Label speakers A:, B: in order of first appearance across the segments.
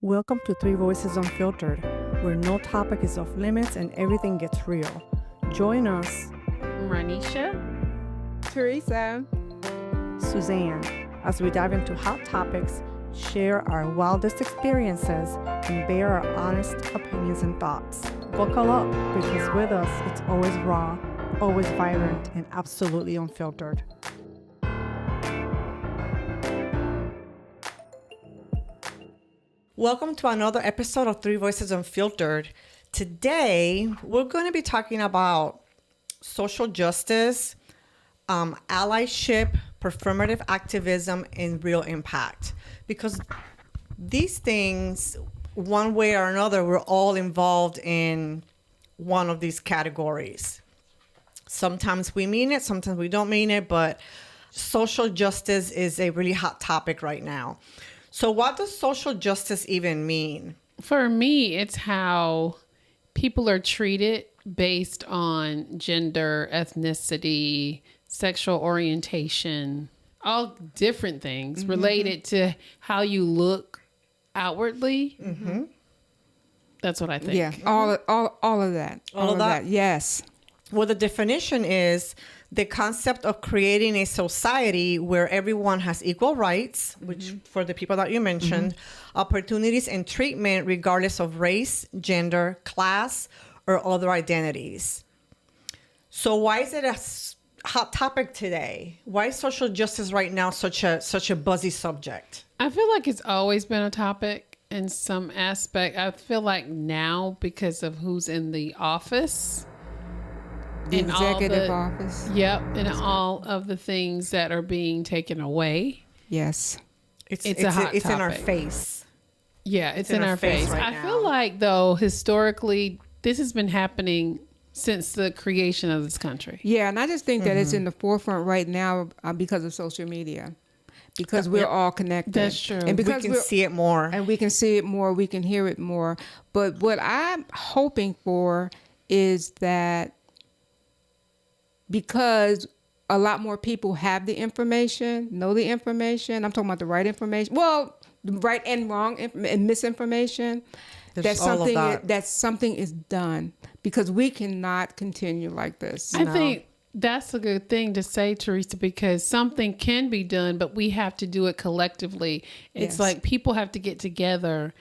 A: Welcome to Three Voices Unfiltered, where no topic is off limits and everything gets real. Join us,
B: Ranisha,
C: Teresa,
A: Suzanne, as we dive into hot topics, share our wildest experiences, and bear our honest opinions and thoughts. Buckle up, because with us, it's always raw, always vibrant, and absolutely unfiltered. Welcome to another episode of Three Voices Unfiltered. Today, we're going to be talking about social justice, allyship, performative activism, and real impact. Because these things, one way or another, we're all involved in one of these categories. Sometimes we mean it, sometimes we don't mean it, but social justice is a really hot topic right now. So what does social justice even mean?
B: For me, it's how people are treated based on gender, ethnicity, sexual orientation, all different things related to how you look outwardly. Mm-hmm. That's what I think.
C: Yeah, all of that.
A: All of that?
C: Yes.
A: Well, the definition is the concept of creating a society where everyone has equal rights, which for the people that you mentioned, opportunities and treatment regardless of race, gender, class, or other identities. So why is it a hot topic today? Why is social justice right now such a buzzy subject?
B: I feel like it's always been a topic in some aspect. I feel like now, because of who's in the office,
C: The executive office.
B: Yep, and all of the things that are being taken away.
C: Yes.
B: It's a hot
A: It's in our
B: topic.
A: face.
B: Yeah, it's in our face.
A: right
B: I
A: now.
B: feel like, though, historically, this has been happening since the creation of this country.
C: Yeah, and I just think that it's in the forefront right now because of social media. Because we're all connected.
B: That's true.
C: And because
A: we can see it more.
C: And we can see it more, we can hear it more. But what I'm hoping for is that because a lot more people have the information, know the information. I'm talking about the right information. Well, the right and wrong and misinformation.
A: There's all of that.
C: That something is done, because we cannot continue like this.
B: I think that's a good thing to say, Teresa, because something can be done, but we have to do it collectively. It's
C: Yes.
B: like people have to get together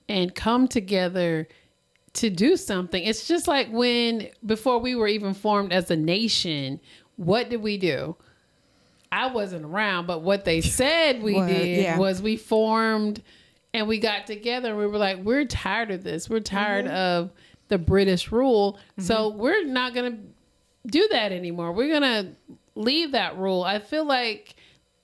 B: and come together to do something. It's just like before we were even formed as a nation, what did we do? I wasn't around, but what they said we did was we formed and we got together and we were like, we're tired of this. We're tired of the British rule. So we're not going to do that anymore. We're going to leave that rule. I feel like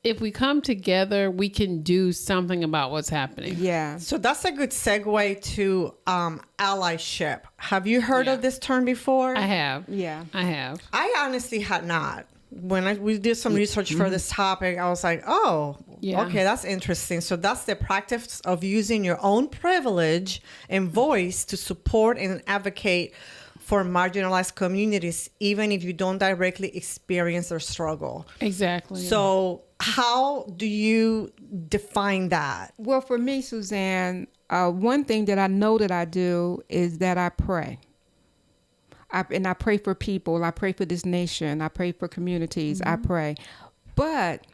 B: if we come together, we can do something about what's happening.
C: Yeah.
A: So that's a good segue to allyship. Have you heard of this term before?
B: I have.
C: Yeah.
B: I have.
A: I honestly had not. When we did some research for this topic, I was like, oh, okay, that's interesting. So that's the practice of using your own privilege and voice to support and advocate for marginalized communities, even if you don't directly experience their struggle.
B: Exactly.
A: So how do you define that?
C: Well, for me, Suzanne, one thing that I know that I do is that I pray. I pray for people. I pray for this nation. I pray for communities. I pray. But,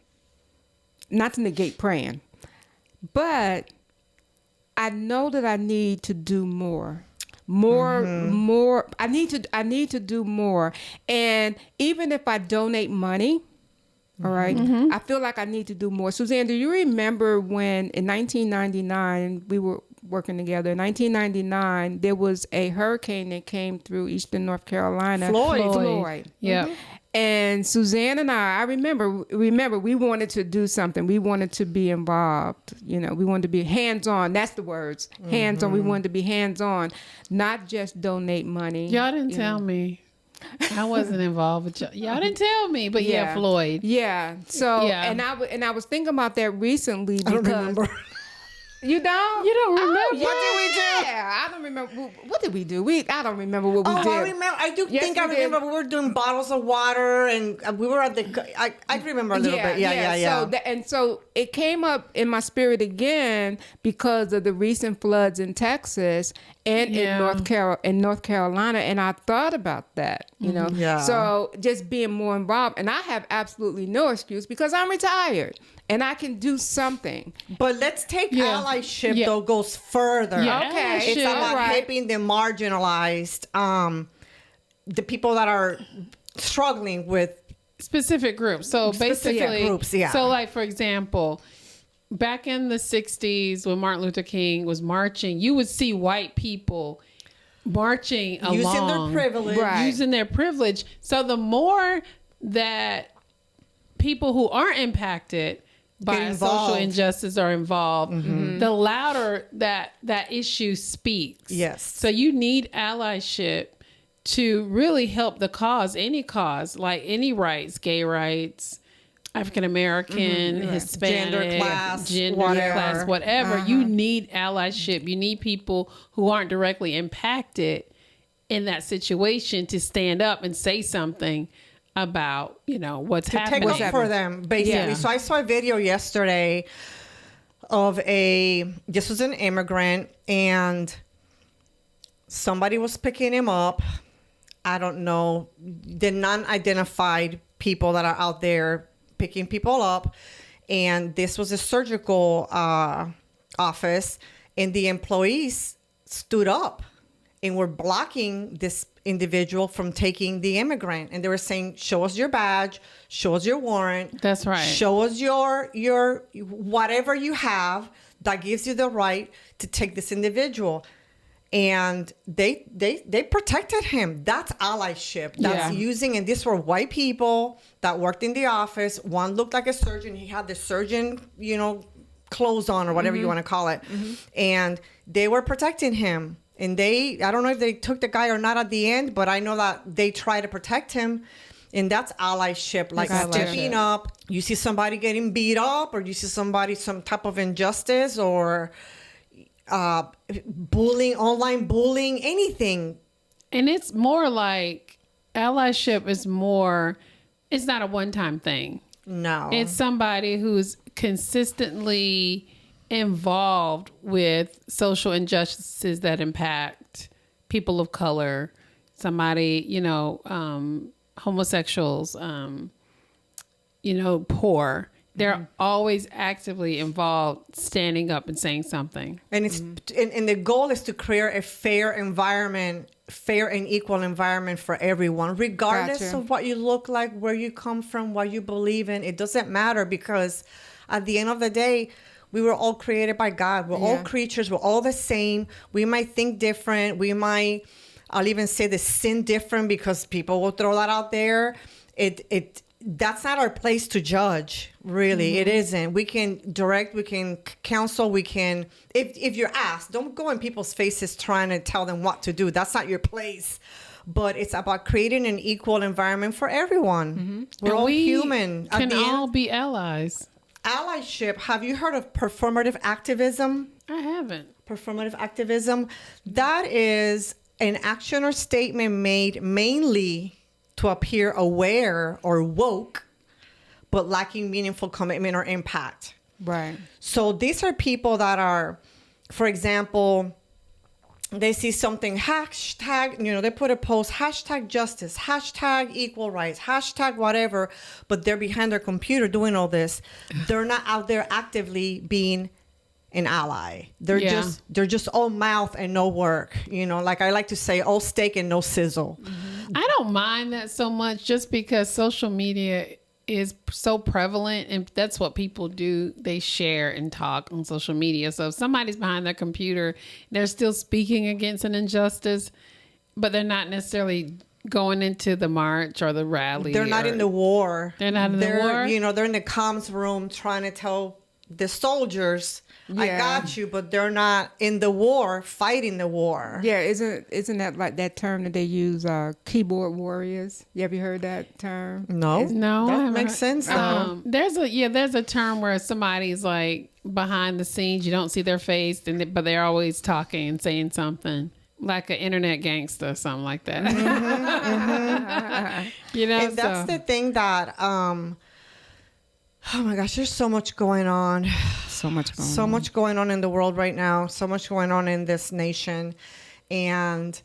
C: not to negate praying, but I know that I need to do more. More. I need to do more. And even if I donate money, all right, I feel like I need to do more. Suzanne, do you remember when in 1999 we were working together? In 1999, there was a hurricane that came through eastern North Carolina. Floyd.
B: Yeah.
C: And Suzanne and I remember we wanted to do something. We wanted to be involved. We wanted to be hands-on. That's the words. Hands-on. We wanted to be hands-on, not just donate money.
B: Y'all didn't tell me. I wasn't involved with y'all. Y'all didn't tell me, but Floyd.
C: Yeah. So,
B: Yeah.
C: and I was thinking about that recently because
A: I don't remember.
C: You don't?
B: You don't remember?
C: Oh,
A: What did we do?
C: Yeah, I don't remember. What did we do? I don't remember what we did.
A: I remember. I do
C: Yes,
A: think I
C: we did.
A: remember we were doing bottles of water, and we were at the. I remember a little bit. Yeah.
C: So it came up in my spirit again because of the recent floods in Texas and
B: Yeah.
C: in North Carolina, and I thought about that. You know,
A: Yeah.
C: So just being more involved, and I have absolutely no excuse because I'm retired and I can do something.
A: But let's take
B: Yeah.
A: allyship
B: Yeah.
A: though goes further.
B: Yeah,
C: Okay.
A: It's
B: allyship.
A: about
C: Alright.
A: helping the marginalized, the people that are struggling with.
B: Specific groups. So
A: Specific
B: basically,
A: groups, yeah.
B: So like for example, back in the 60s when Martin Luther King was marching, you would see white people marching
A: Using
B: along,
A: their privilege.
C: Right.
B: using their privilege. So the more that people who aren't impacted by
A: Get
B: a social
A: involved.
B: injustice are involved, the louder that issue speaks.
A: Yes.
B: So you need allyship to really help the cause, any cause, like any rights, gay rights, African American, Hispanic,
A: Gender, class,
B: gender,
A: whatever.
B: class, whatever. You need allyship. You need people who aren't directly impacted in that situation to stand up and say something about, what's
A: To
B: happening.
A: take up for them, basically.
B: Yeah.
A: So I saw a video yesterday of this was an immigrant, and somebody was picking him up. I don't know, the non-identified people that are out there picking people up. And this was a surgical office, and the employees stood up and were blocking this individual from taking the immigrant. And they were saying, show us your badge, show us your warrant.
B: That's right.
A: Show us your whatever you have that gives you the right to take this individual. And they protected him. That's allyship. That's
B: Yeah.
A: using, and these were white people that worked in the office. One looked like a surgeon. He had the surgeon, clothes on or whatever you want to call it. And they were protecting him. And I don't know if they took the guy or not at the end, but I know that they tried to protect him. And that's allyship, like
C: That's
A: stepping
C: allyship.
A: up. You see somebody getting beat up, or you see somebody, some type of injustice, or bullying, online bullying, anything.
B: And it's more like allyship is more, it's not a one-time thing.
A: No.
B: It's somebody who's consistently involved with social injustices that impact people of color, somebody, homosexuals, poor. They're always actively involved, standing up and saying something.
A: And it's and the goal is to create a fair environment, fair and equal environment for everyone, regardless
C: Gotcha.
A: of what you look like, where you come from, what you believe in. It doesn't matter, because at the end of the day, we were all created by God. We're all creatures. We're all the same. We might think different. I'll even say the sin different, because people will throw that out there. That's not our place to judge, really. It isn't. We can direct, we can counsel, we can, if you're asked, don't go in people's faces trying to tell them what to do. That's not your place. But it's about creating an equal environment for everyone. We're
B: And
A: all
B: we
A: human. At
B: can
A: the end,
B: all be allies.
A: allyship. Have you heard of performative activism?
B: I haven't.
A: Performative activism. That is an action or statement made mainly to appear aware or woke, but lacking meaningful commitment or impact.
C: Right.
A: So these are people that are, for example, they see something, hashtag, they put a post, hashtag justice, hashtag equal rights, hashtag whatever, but they're behind their computer doing all this. They're not out there actively being an ally. They're just all mouth and no work. Like I like to say, all steak and no sizzle.
B: I don't mind that so much, just because social media is so prevalent, and that's what people do. They share and talk on social media. So if somebody's behind their computer, they're still speaking against an injustice, but they're not necessarily going into the march or the rally.
A: They're not in the war.
B: They're not in the war?
A: They're in the comms room trying to tell the soldiers. I
C: Yeah.
A: got you, but they're not in the war, fighting the war.
C: Yeah, isn't that like that term that they use, keyboard warriors? You ever heard that term?
A: No,
B: No, I
A: that
B: haven't
A: makes
B: heard-
A: sense. Though.
B: There's a term where somebody's like behind the scenes, you don't see their face, but they're always talking and saying something, like an internet gangster or something like that. You know,
A: And that's the thing that, oh my gosh, there's so much going on.
C: So much going
A: So much going on in the world right now. So much going on in this nation. And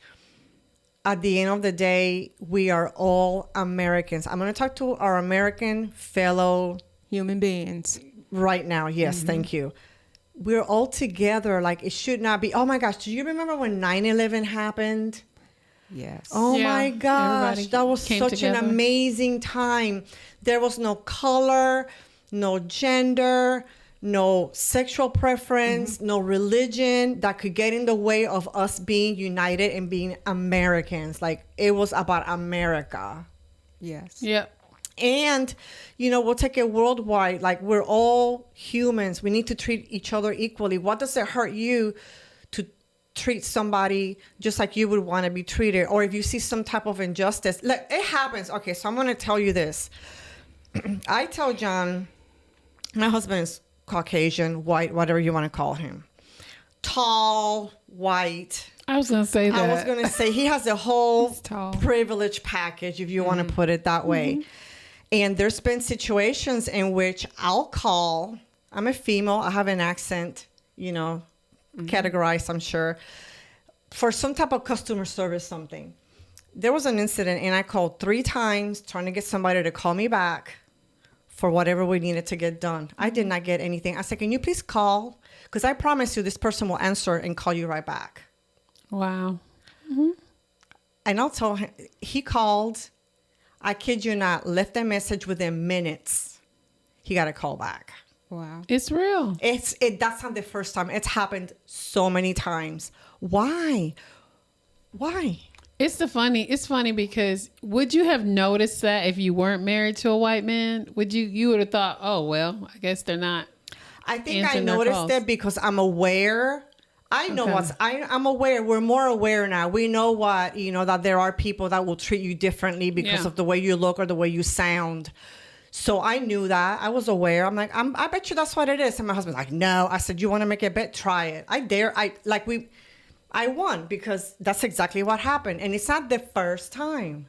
A: at the end of the day, we are all Americans. I'm going to talk to our American fellow
C: human beings.
A: right now. Yes, thank you. We're all together. Like, it should not be. Oh my gosh, do you remember when 9/11 happened?
C: Yes.
A: Oh
B: Yeah,
A: my gosh,
B: everybody
A: that was
B: came
A: such
B: together.
A: an amazing time. There was no color, no gender, no sexual preference, no religion that could get in the way of us being united and being Americans. Like, it was about America.
C: Yes.
B: Yep.
A: And, you know, we'll take it worldwide. Like, we're all humans. We need to treat each other equally. What does it hurt you to treat somebody just like you would want to be treated? Or if you see some type of injustice, look, it happens. Okay, so I'm going to tell you this. I tell John, my husband is Caucasian, white, whatever you want to call him. Tall, white.
B: I was gonna say that.
A: I was going to say he has a whole
B: He's tall.
A: privilege package, if you want to put it that way. And there's been situations in which I'll call, I'm a female, I have an accent, you know, categorized, I'm sure, for some type of customer service, something. There was an incident and I called 3 times trying to get somebody to call me back for whatever we needed to get done. I did not get anything. I said, can you please call? Because I promise you this person will answer and call you right back.
B: Wow.
A: And I'll tell him, he called, I kid you not, left a message within minutes. He got a call back.
C: Wow.
B: It's real.
A: That's not the first time. It's happened so many times. Why?
B: It's funny because would you have noticed that if you weren't married to a white man? You would have thought, oh, well, I guess they're not.
A: I think I
B: Answering their
A: noticed
B: calls.
A: it because I'm aware. I know
B: Okay.
A: I'm aware. We're more aware now. We know that there are people that will treat you differently because
B: Yeah.
A: of the way you look or the way you sound. So I knew that. I was aware. I'm like, I bet you that's what it is. And my husband's like, no. I said, you want to make a bet? Try it. I won because that's exactly what happened. And it's not the first time.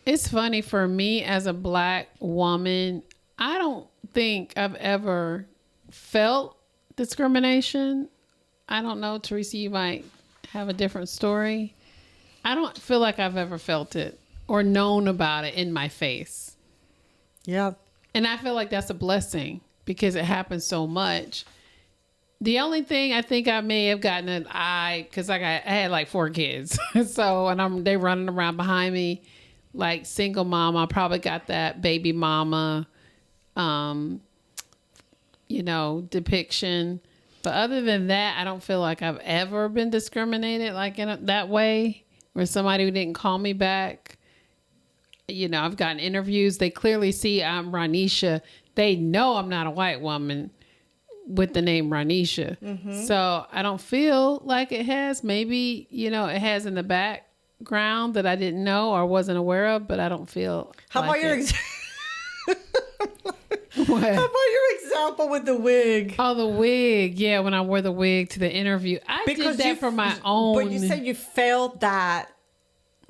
B: It's funny for me as a black woman. I don't think I've ever felt discrimination. I don't know, Teresa, you might have a different story. I don't feel like I've ever felt it or known about it in my face.
A: Yeah.
B: And I feel like that's a blessing because it happens so much. The only thing I think I may have gotten an eye, because I had like 4 kids. So, and they running around behind me like single mom. I probably got that baby mama, depiction. But other than that, I don't feel like I've ever been discriminated like in that way where somebody who didn't call me back. You know, I've gotten interviews. They clearly see I'm Ranisha. They know I'm not a white woman with the name Ranisha.
A: Mm-hmm.
B: So I don't feel like it has. Maybe, it has in the background that I didn't know or wasn't aware of, but I don't feel
A: How
B: like
A: about your
B: it.
A: How about your example with the wig?
B: Oh, the wig. Yeah, when I wore the wig to the interview. I did that for my own.
A: But you said you felt that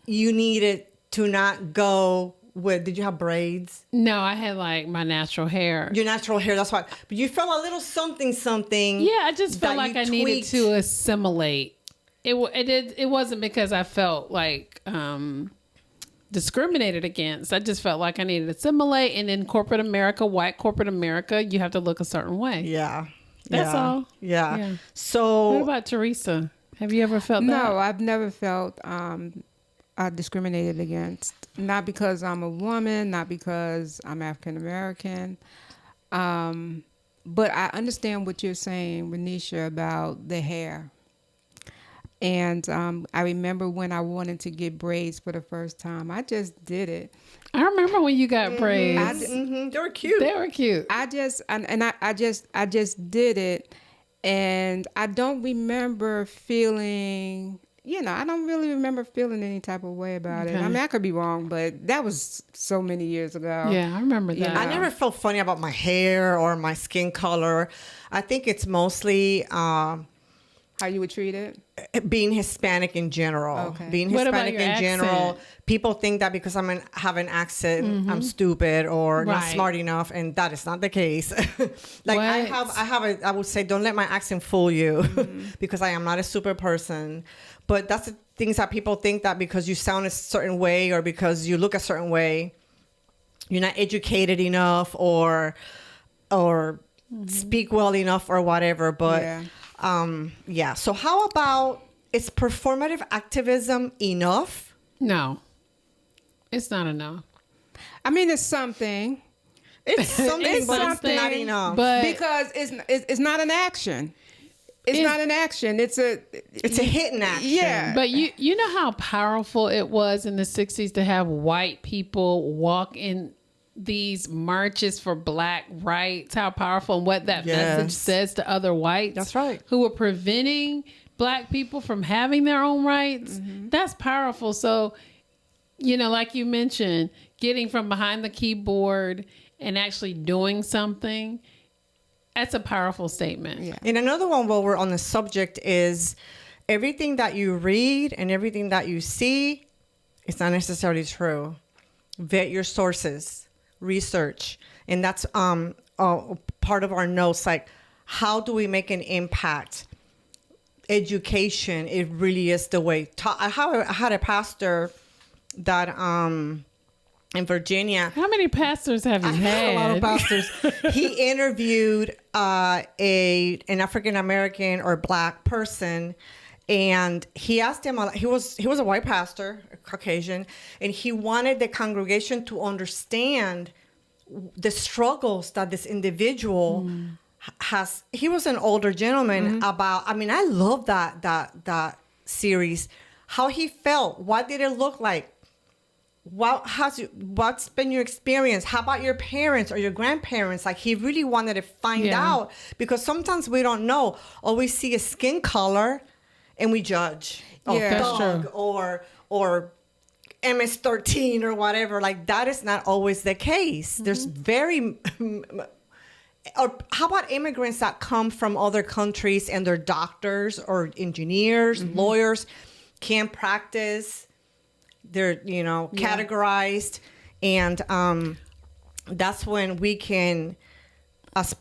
A: you needed to not go with, did you have braids?
B: No, I had like my natural hair.
A: Your natural hair, that's why. But you felt a little something.
B: Yeah, I just felt
A: that
B: like
A: you
B: I needed
A: tweaked.
B: to assimilate. It wasn't because I felt like discriminated against. I just felt like I needed to assimilate. And in corporate America, white corporate America, you have to look a certain way.
A: Yeah.
B: That's
A: Yeah.
B: all.
A: Yeah.
B: Yeah.
A: So
B: What about Teresa? Have you ever felt that?
C: No, I've never felt discriminated against. Not because I'm a woman, not because I'm African American. But I understand what you're saying, Renisha, about the hair. And I remember when I wanted to get braids for the first time, I just did it.
B: I remember when you got braids.
A: They were cute.
B: They were cute.
C: I just did it, and I don't remember feeling. I don't really remember feeling any type of way about it.
B: Okay.
C: I mean, I could be wrong, but that was so many years ago.
B: Yeah, I remember that.
A: I never felt funny about my hair or my skin color. I think it's mostly
C: How you would treat it?
A: being Hispanic in general.
C: Okay.
A: Being
B: What about
A: Hispanic
B: your
A: in general,
B: accent?
A: people think that because have an accent, I'm stupid or not
B: Right.
A: smart enough, and that is not the case. Like
B: What?
A: I would say, don't let my accent fool you, because I am not a super person. But that's the things that people think that because you sound a certain way or because you look a certain way, you're not educated enough or speak well enough or whatever. But
C: Yeah.
A: So how about, is performative activism enough?
B: No, it's not enough.
C: I mean, it's something.
A: It's something,
B: It's
A: but
B: something,
A: it's not enough.
B: But
C: Because it's not an action. It's not an action. It's a
A: hidden action.
C: Yeah.
B: But you know how powerful it was in the 60s to have white people walk in these marches for black rights, how powerful, and what that message
A: Yes.
B: says to other whites.
A: That's right.
B: Who were preventing black people from having their own rights. That's powerful. So, like you mentioned, getting from behind the keyboard and actually doing something, that's a powerful statement.
C: Yeah.
A: And another one while we're on the subject is everything that you read and everything that you see is not necessarily true. Vet your sources, research. And that's part of our notes, like how do we make an impact? Education, it really is the way. I had a pastor that in Virginia.
B: How many pastors have you had?
A: A lot of pastors. He interviewed an African American or black person, and he asked him. He was a white pastor, a Caucasian, and he wanted the congregation to understand the struggles that this individual has. He was an older gentleman. I love that series. How he felt. What did it look like? What's been your experience? How about your parents or your grandparents? Like, he really wanted to find out, because sometimes we don't know. All we see is skin color and we judge.
C: Yeah.
B: That's
A: Dog
B: true.
A: or MS-13 or whatever. Like, that is not always the case. There's or how about immigrants that come from other countries and they're doctors or engineers, lawyers, can't practice. They're, categorized. And that's when we can, as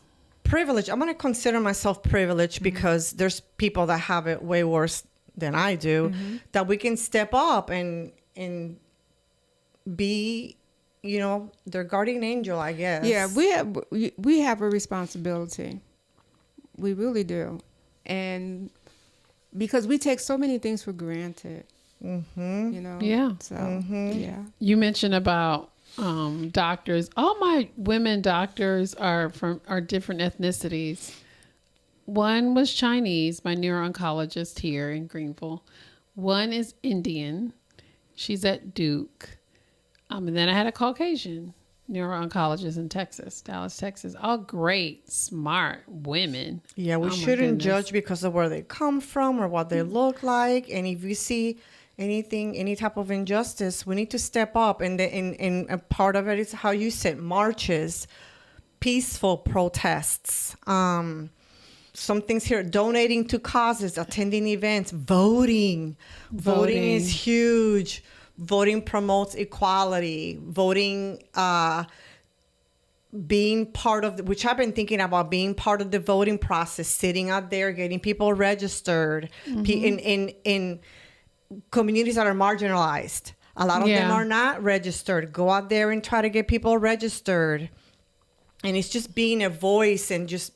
A: privileged, I'm going to consider myself privileged because there's people that have it way worse than I do, that we can step up and be, their guardian angel, I guess.
C: Yeah, we have a responsibility. We really do. And because we take so many things for granted.
B: Yeah.
C: So, yeah.
B: You mentioned about doctors. All my women doctors are different ethnicities. One was Chinese, my neuro-oncologist here in Greenville. One is Indian. She's at Duke. And then I had a Caucasian neuro-oncologist in Texas, Dallas, Texas. All great, smart women.
A: Yeah, we
B: Oh, my
A: shouldn't
B: goodness.
A: judge because of where they come from or what they look like. And if you see any type of injustice, we need to step up. And a part of it is how you said, marches, peaceful protests. Some things here, donating to causes, attending events, voting. Voting is huge. Voting promotes equality. Voting, being part of which I've been thinking about, being part of the voting process, sitting out there, getting people registered in communities that are marginalized. A lot of them are not registered. Go out there and try to get people registered. And it's just being a voice and just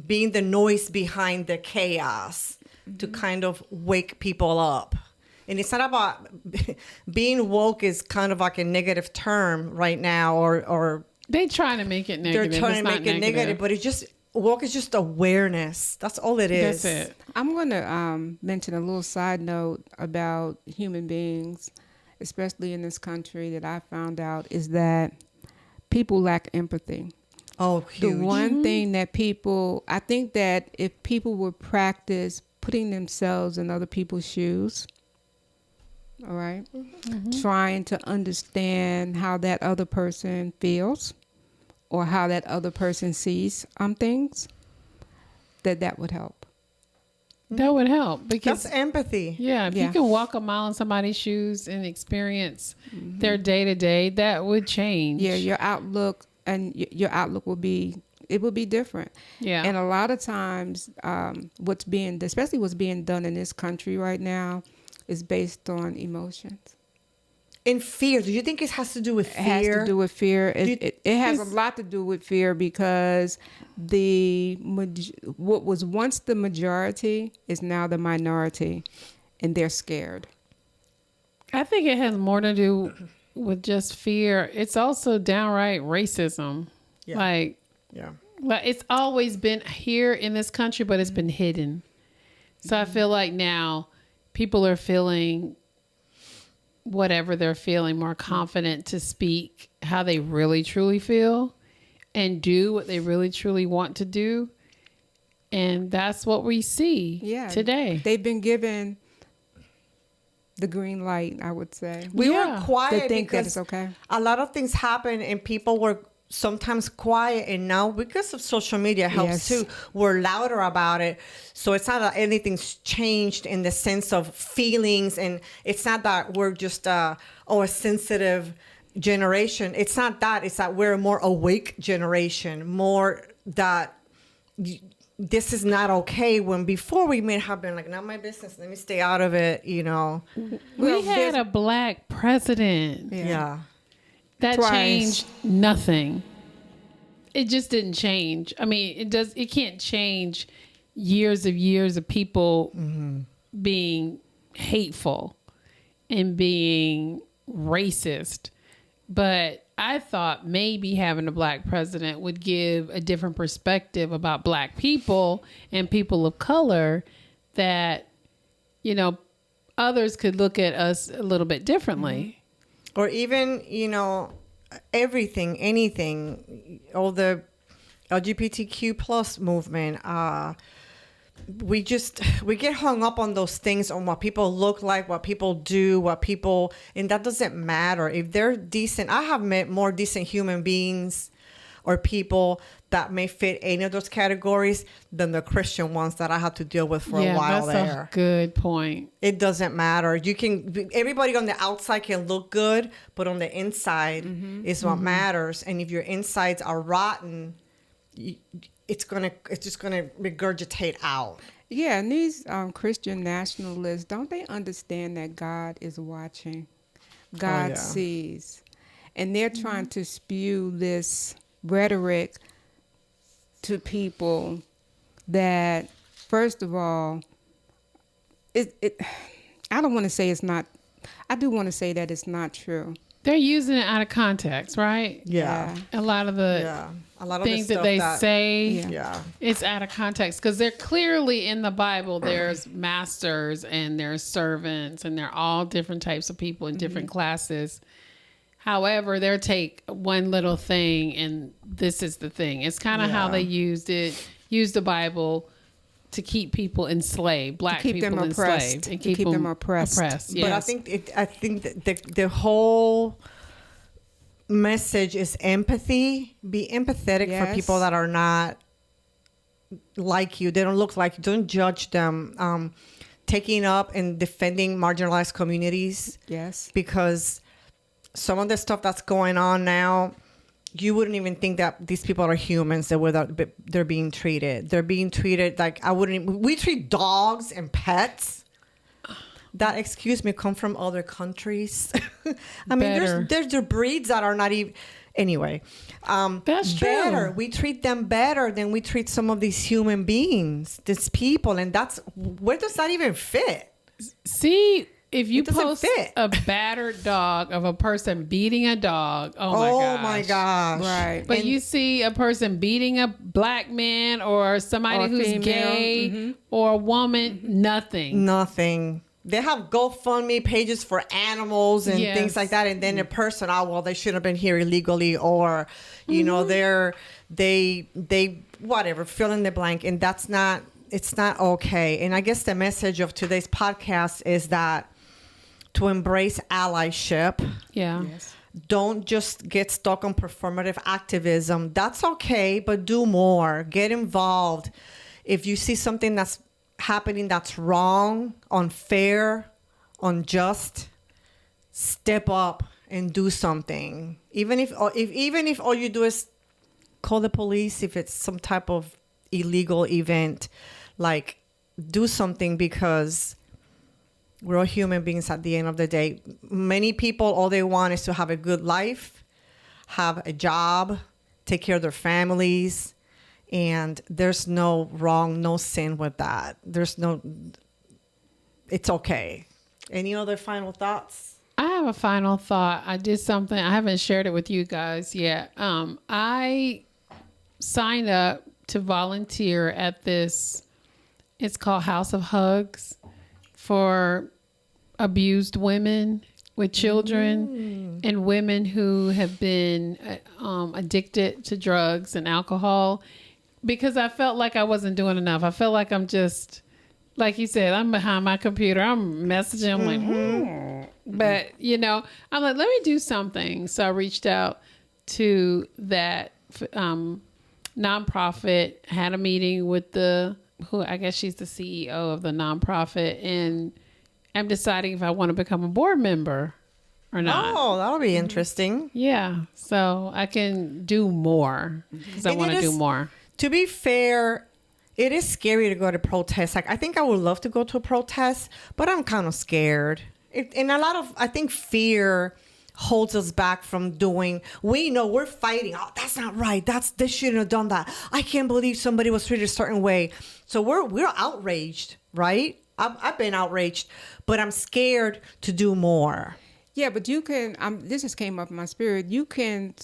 A: being the noise behind the chaos to kind of wake people up. And it's not about being woke is kind of like a negative term right now, or
B: They try to make it negative.
A: they're trying
B: It's
A: to
B: not
A: make it negative, but it's just, woke is just awareness. That's all it is.
B: That's it.
C: I'm going to mention a little side note about human beings. especially in this country, that I found out is that people lack empathy.
A: Oh, huge.
C: The one thing that I think that if people would practice putting themselves in other people's shoes, all right, trying to understand how that other person feels or how that other person sees things, that would help.
B: That would help because
A: That's empathy.
B: yeah, if you can walk a mile in somebody's shoes and experience their day to day, that would change.
C: Yeah, your outlook will be different.
B: Yeah.
C: And a lot of times, what's being done in this country right now is based on emotions.
A: In fear. Do you think it has to do with fear?
C: It has to do with fear. It has a lot to do with fear because what was once the majority is now the minority, and they're scared.
B: I think it has more to do with just fear. It's also downright racism.
A: Yeah.
B: Like it's always been here in this country, but it's been hidden. So I feel like now people are feeling whatever they're feeling, more confident to speak how they really truly feel and do what they really truly want to do. And that's what we see today.
C: They've been given the green light, I would say.
A: We were quiet
C: to think that
A: because
C: it's okay.
A: A lot of things happen and people were sometimes quiet, and now because of social media helps too, we're louder about it. So it's not that anything's changed in the sense of feelings, and it's not that we're just a sensitive generation. It's not that. It's that we're a more awake generation, more that this is not okay, when before we may have been like, not my business, let me stay out of it, you know.
B: We had a black president.
A: Yeah.
B: That
C: Twice.
B: changed nothing. It just didn't change. I mean, it can't change years of people being hateful and being racist. But I thought maybe having a black president would give a different perspective about black people and people of color, that, you know, others could look at us a little bit differently.
A: Or even, you know, anything, all the LGBTQ plus movement. We get hung up on those things, on what people look like, what people do, and that doesn't matter. If they're decent, I have met more decent human beings or people that may fit any of those categories than the Christian ones that I had to deal with for a while
B: that's
A: there.
B: a good point.
A: It doesn't matter. Everybody on the outside can look good, but on the inside is what matters. And if your insides are rotten, it's just gonna regurgitate out.
C: Yeah, and these Christian nationalists, don't they understand that God is watching? God sees. And they're trying to spew this rhetoric to people that, first of all, I don't want to say it's not, I do want to say that it's not true.
B: They're using it out of context, right?
A: Yeah.
B: A lot of the things that they say, it's out of context, because they're clearly in the Bible. There's masters and there's servants, and they're all different types of people in different classes. However, they'll take one little thing and this is the thing. It's kind of how they used the Bible to keep people enslaved, black people enslaved, and keep them oppressed. Yes.
A: But I think that the whole message is empathy. Be empathetic for people that are not like you. They don't look like you. Don't judge them. Taking up and defending marginalized communities. Yes. Because some of the stuff that's going on now, you wouldn't even think that these people are humans, that they're being treated. They're being treated like we treat dogs and pets that, excuse me, come from other countries. I mean, there's breeds that are not even, anyway.
B: That's
A: better.
B: true.
A: We treat them better than we treat some of these human beings, these people. And where does that even fit?
B: See, if you post a battered dog of a person beating a dog, oh my gosh.
C: Right.
B: But you see a person beating a black man or somebody who's
C: female.
B: gay or a woman, nothing.
A: they have GoFundMe pages for animals and
B: Yes.
A: things like that, and then a person, oh well, they shouldn't have been here illegally, or you know, they whatever, fill in the blank, and it's not okay. And I guess the message of today's podcast is that to embrace allyship.
B: Yeah.
C: Yes.
A: Don't just get stuck on performative activism. That's okay, but do more. Get involved. If you see something that's happening that's wrong, unfair, unjust, step up and do something. Even if all you do is call the police, if it's some type of illegal event, like do something, because we're all human beings at the end of the day. Many people, all they want is to have a good life, have a job, take care of their families. And there's no wrong, no sin with that. It's okay. Any other final thoughts?
B: I have a final thought. I did something. I haven't shared it with you guys yet. I signed up to volunteer at this, it's called House of Hugs, for abused women with children and women who have been addicted to drugs and alcohol, because I felt like I wasn't doing enough. I felt like I'm just, like you said, I'm behind my computer. I'm messaging. I'm like, but you know, I'm like, let me do something. So I reached out to that nonprofit, had a meeting with who I guess she's the CEO of the nonprofit, and I'm deciding if I want to become a board member or not.
A: Oh, that'll be interesting.
B: Yeah. So I can do more because I
A: And
B: want
A: it
B: to do
A: is-
B: more.
A: To be fair, it is scary to go to protests. Like, I think I would love to go to a protest, but I'm kind of scared. And a lot of, I think, fear holds us back from doing. We know we're fighting. Oh, that's not right. They shouldn't have done that. I can't believe somebody was treated a certain way. So we're outraged, right? I've been outraged, but I'm scared to do more.
C: Yeah, but you can. This just came up in my spirit. You can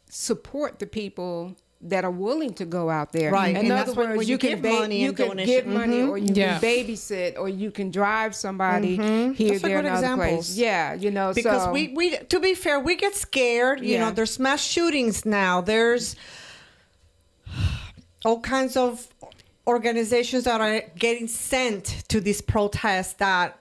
C: support the people that are willing to go out there.
A: Right,
C: In
A: and
C: other
A: that's when
C: words,
A: you
C: you can
A: give money
C: you
A: and
C: can
A: donation.
C: give money, or you
B: Yeah.
C: can babysit, or you can drive somebody here,
A: That's a
C: there,
A: good
C: and other
A: examples.
C: place. Yeah, you know,
A: Because
C: so,
A: we to be fair, we get scared. You
C: Yeah.
A: know, there's mass shootings now. There's all kinds of organizations that are getting sent to these protests that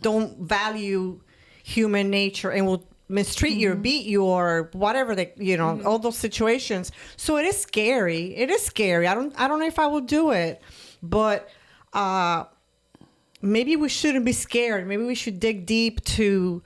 A: don't value human nature and will mistreat you or beat you or whatever, they, you know, all those situations. So it is scary. It is scary. I don't know if I will do it, but maybe we shouldn't be scared. Maybe we should dig deep to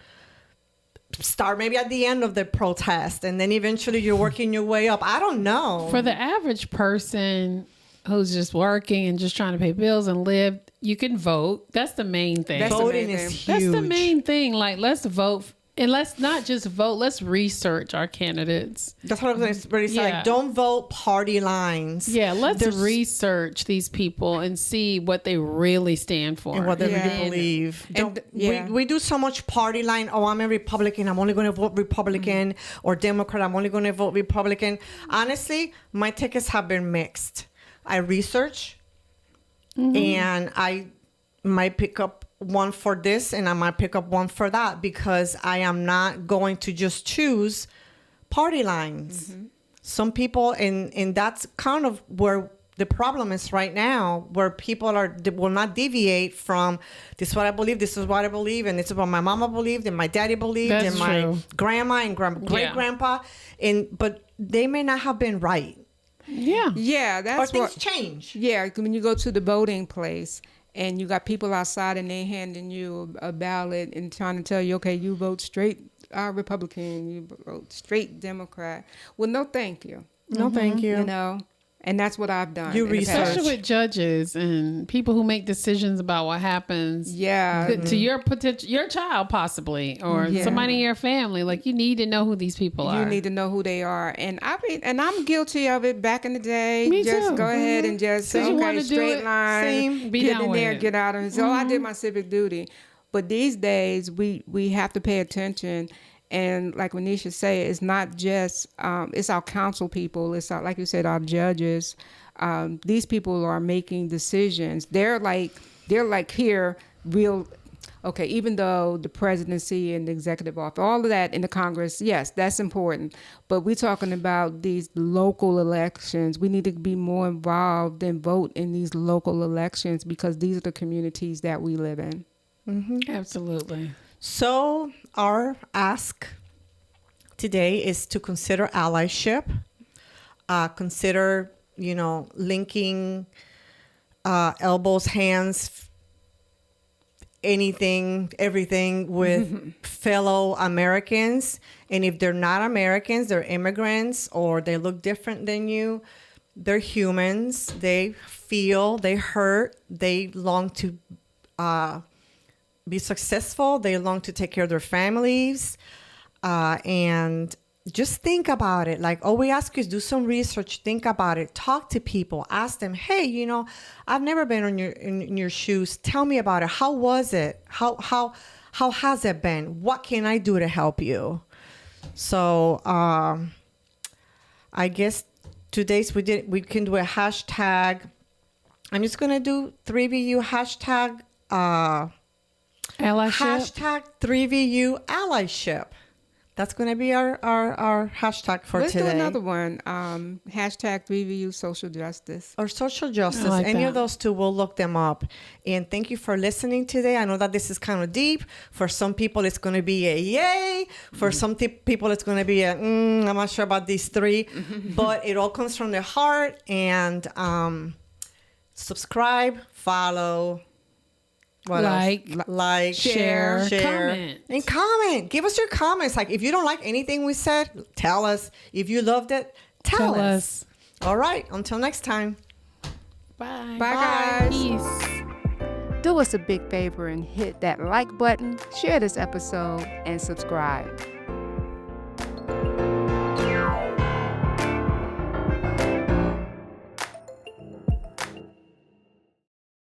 A: start maybe at the end of the protest, and then eventually you're working your way up. I don't know.
B: For the average person who's just working and just trying to pay bills and live, you can vote. That's the main thing.
C: That's the
A: Voting
C: main
A: is
C: thing.
A: huge.
B: That's the main thing. Like, let's vote. And let's not just vote. Let's research our candidates.
A: That's what I was going to really say.
B: Yeah.
A: Like, don't vote party lines.
B: Yeah, let's
A: There's-
B: research these people and see what they really stand for.
A: and what they
C: Yeah.
A: really believe.
C: And- yeah.
A: We do so much party line. Oh, I'm a Republican. I'm only going to vote Republican, or Democrat. I'm only going to vote Republican. Honestly, my tickets have been mixed. I research, and I might pick up one for this, and I might pick up one for that, because I am not going to just choose party lines. Some people, and that's kind of where the problem is right now, where people will not deviate from, this is what I believe, this is what I believe, and this is what my mama believed, and my daddy believed,
B: That's
A: and my
B: true.
A: grandma and great grandpa, but they may not have been right,
B: Yeah.
C: yeah,
A: or
C: that's
A: things
C: what.
A: change.
C: Yeah, when you go to the voting place and you got people outside and they handing you a ballot and trying to tell you, okay, you vote straight Republican, you vote straight Democrat. Well, no, thank you.
A: No, thank you.
C: You know, and that's what I've done.
A: You
C: in the past.
A: research.
B: Especially with judges and people who make decisions about what happens.
C: Yeah.
B: To your potential, your child possibly, or
C: Yeah.
B: somebody in your family. Like, you need to know who these people
C: You
B: are.
C: need to know who they are, and I'm guilty of it. Back in the day,
B: Me
C: just
B: too.
C: go ahead and just
B: So you
C: okay,
B: wanna do
C: straight
B: it,
C: line,
A: same,
B: be
C: get
B: down
C: in
B: with
C: there,
B: it.
C: get out of it. So I did my civic duty, but these days we have to pay attention. And like Renisha said, it's not just it's our council people. It's like you said, our judges. These people are making decisions. They're like They're like here, real. Okay, even though the presidency and the executive office, all of that in the Congress, yes, that's important. But we're talking about these local elections. We need to be more involved and vote in these local elections because these are the communities that we live in.
B: Absolutely.
A: So our ask today is to consider allyship. Consider, linking elbows, hands, anything, everything with fellow Americans. And if they're not Americans, they're immigrants or they look different than you, they're humans. They feel, they hurt, they long to be successful. They long to take care of their families. And just think about it. Like all we ask you is do some research, think about it, talk to people, ask them, hey, I've never been in your shoes. Tell me about it. How was it? How has it been? What can I do to help you? So I guess today's we can do a hashtag. I'm just gonna do 3VU hashtag
B: Allyship.
A: hashtag 3VU allyship. That's going to be our hashtag for
C: Let's
A: today.
C: do another one. Hashtag 3VU social justice.
A: Or social justice.
B: I like
A: Any
B: that.
A: of those two, we'll look them up. And thank you for listening today. I know that this is kind of deep. For some people, it's going to be a yay. For some people, it's going to be a, I'm not sure about these three. But it all comes from the heart. And subscribe, follow. What
B: Like,
A: else? Like,
B: share, comment.
A: and comment. Give us your comments. Like if you don't like anything we said, tell us. If you loved it, tell us. All right. Until next time.
B: Bye.
C: Bye, guys.
B: Peace.
C: Do us a big favor and hit that like button, share this episode, and subscribe.